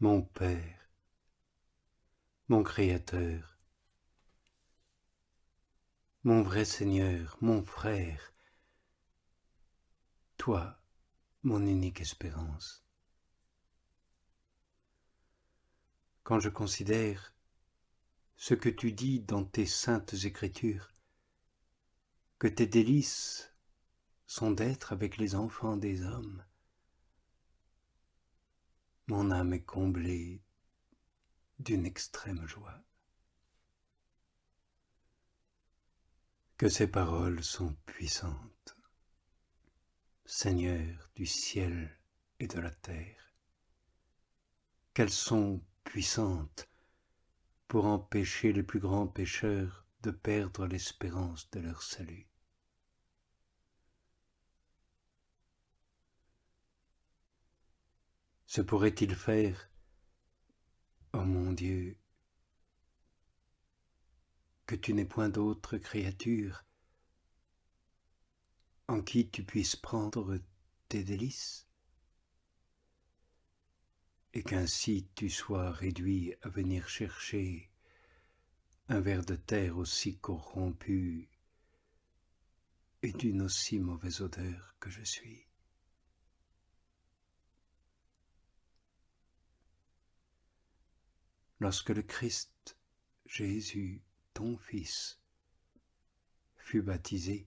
Mon Père, mon Créateur, mon vrai Seigneur, mon frère, toi, mon unique espérance. Quand je considère ce que tu dis dans tes saintes écritures, que tes délices sont d'être avec les enfants des hommes, mon âme est comblée d'une extrême joie. Que ces paroles sont puissantes, Seigneur du ciel et de la terre, qu'elles sont puissantes pour empêcher les plus grands pécheurs de perdre l'espérance de leur salut. Se pourrait-il faire, ô mon Dieu, que tu n'aies point d'autre créature en qui tu puisses prendre tes délices, et qu'ainsi tu sois réduit à venir chercher un ver de terre aussi corrompu et d'une aussi mauvaise odeur que je suis. Lorsque le Christ, Jésus, ton Fils, fut baptisé,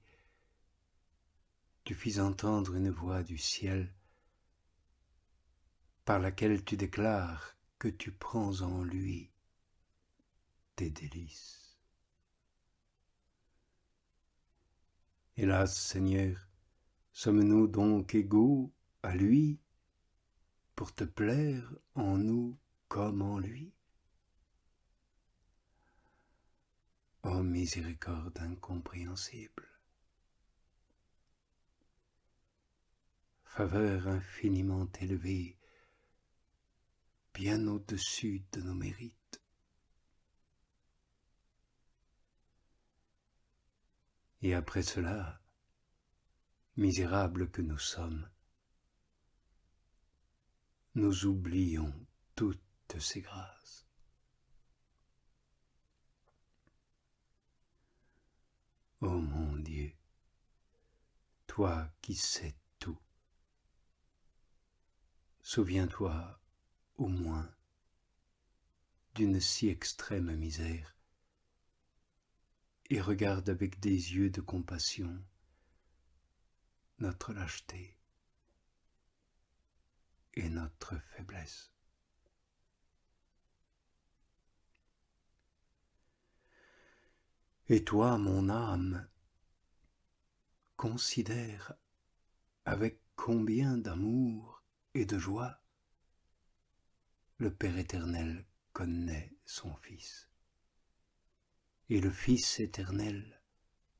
tu fis entendre une voix du ciel par laquelle tu déclares que tu prends en lui tes délices. Hélas, Seigneur, sommes-nous donc égaux à lui pour te plaire en nous comme en lui? Ô miséricorde incompréhensible, faveur infiniment élevée, bien au-dessus de nos mérites. Et après cela, misérables que nous sommes, nous oublions toutes ces grâces. Ô mon Dieu, toi qui sais tout, souviens-toi au moins d'une si extrême misère et regarde avec des yeux de compassion notre lâcheté et notre faiblesse. Et toi, mon âme, considère avec combien d'amour et de joie le Père éternel connaît son Fils, et le Fils éternel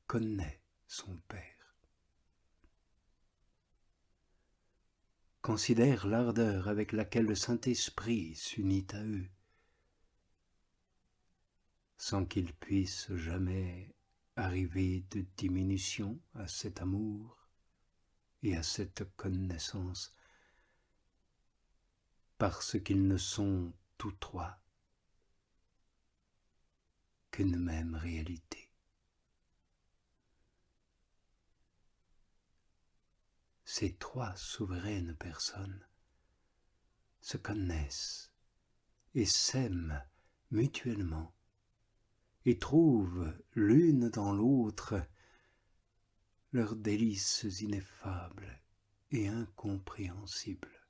connaît son Père. Considère l'ardeur avec laquelle le Saint-Esprit s'unit à eux, sans qu'il puisse jamais arriver de diminution à cet amour et à cette connaissance, parce qu'ils ne sont tous trois qu'une même réalité. Ces trois souveraines personnes se connaissent et s'aiment mutuellement et trouvent l'une dans l'autre leurs délices ineffables et incompréhensibles.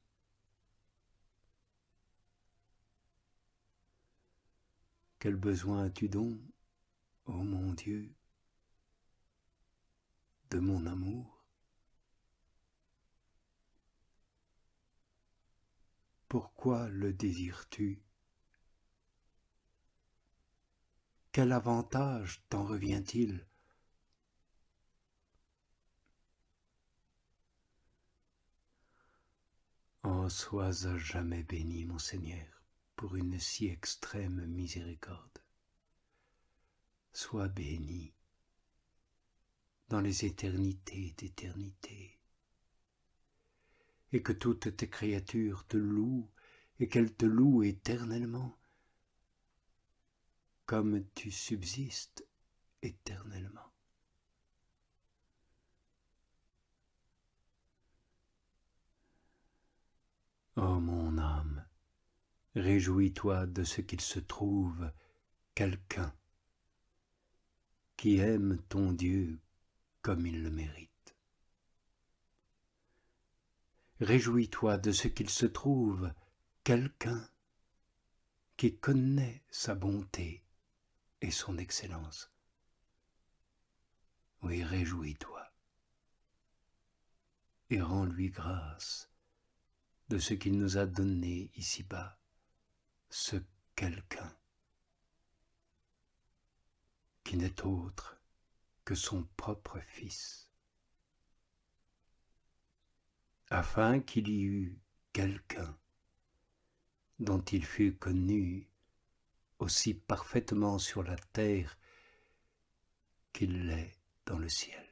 Quel besoin as-tu donc, ô mon Dieu, de mon amour? Pourquoi le désires-tu? Quel avantage t'en revient-il? En sois à jamais béni, mon Seigneur, pour une si extrême miséricorde. Sois béni dans les éternités d'éternité, et que toutes tes créatures te louent et qu'elle te loue éternellement, comme tu subsistes éternellement. Ô mon âme, réjouis-toi de ce qu'il se trouve quelqu'un qui aime ton Dieu comme il le mérite. Réjouis-toi de ce qu'il se trouve quelqu'un qui connaît sa bonté et son excellence. Oui, réjouis-toi et rends-lui grâce de ce qu'il nous a donné ici-bas, ce quelqu'un qui n'est autre que son propre Fils, afin qu'il y eût quelqu'un dont il fût connu aussi parfaitement sur la terre qu'il l'est dans le ciel.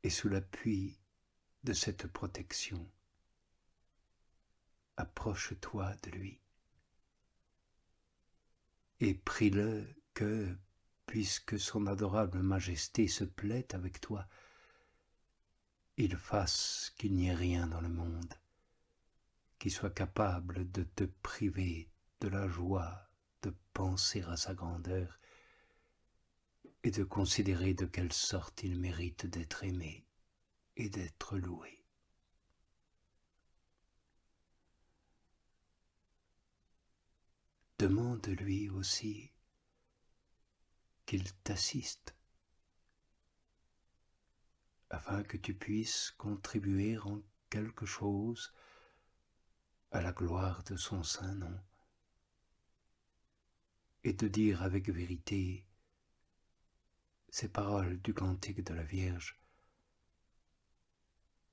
Et sous l'appui de cette protection, approche-toi de lui et prie-le que, puisque son adorable majesté se plaît avec toi, il fasse qu'il n'y ait rien dans le monde qui soit capable de te priver de la joie de penser à sa grandeur et de considérer de quelle sorte il mérite d'être aimé et d'être loué. Demande-lui aussi qu'il t'assiste, afin que tu puisses contribuer en quelque chose à la gloire de son saint nom, et de dire avec vérité ces paroles du cantique de la Vierge: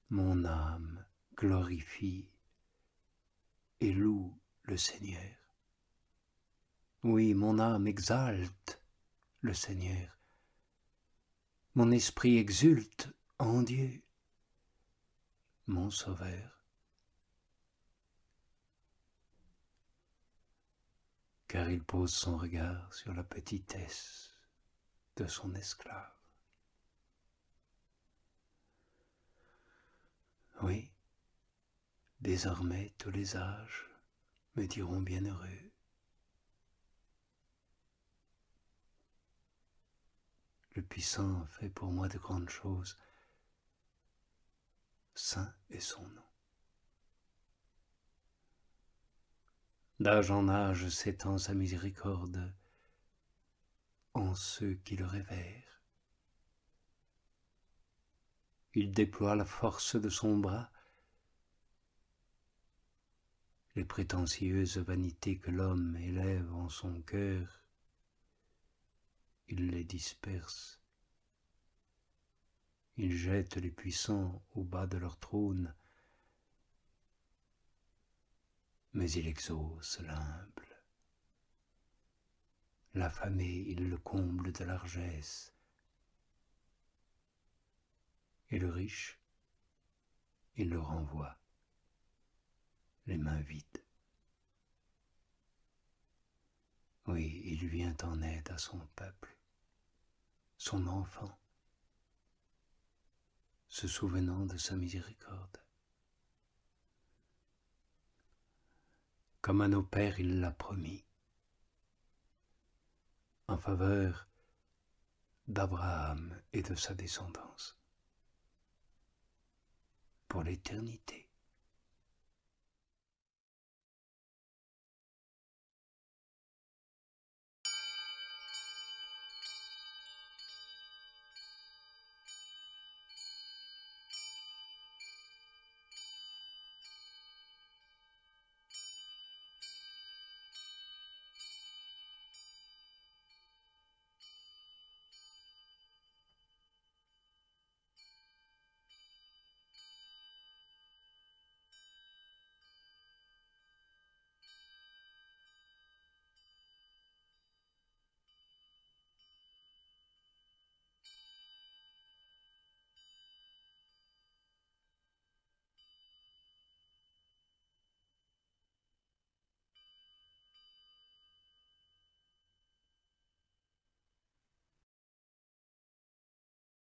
mon âme glorifie et loue le Seigneur. Oui, mon âme exalte le Seigneur. Mon esprit exulte en Dieu, mon Sauveur. Car il pose son regard sur la petitesse de son esclave. Oui, désormais tous les âges me diront bienheureux. Le puissant fait pour moi de grandes choses. Saint est son nom. D'âge en âge s'étend sa miséricorde en ceux qui le révèrent. Il déploie la force de son bras. Les prétentieuses vanités que l'homme élève en son cœur, il les disperse. Il jette les puissants au bas de leur trône, mais il exauce l'humble. L'affamé, il le comble de largesse, et le riche, il le renvoie les mains vides. Oui, il vient en aide à son peuple, son enfant, se souvenant de sa miséricorde. Comme à nos pères il l'a promis, en faveur d'Abraham et de sa descendance, pour l'éternité.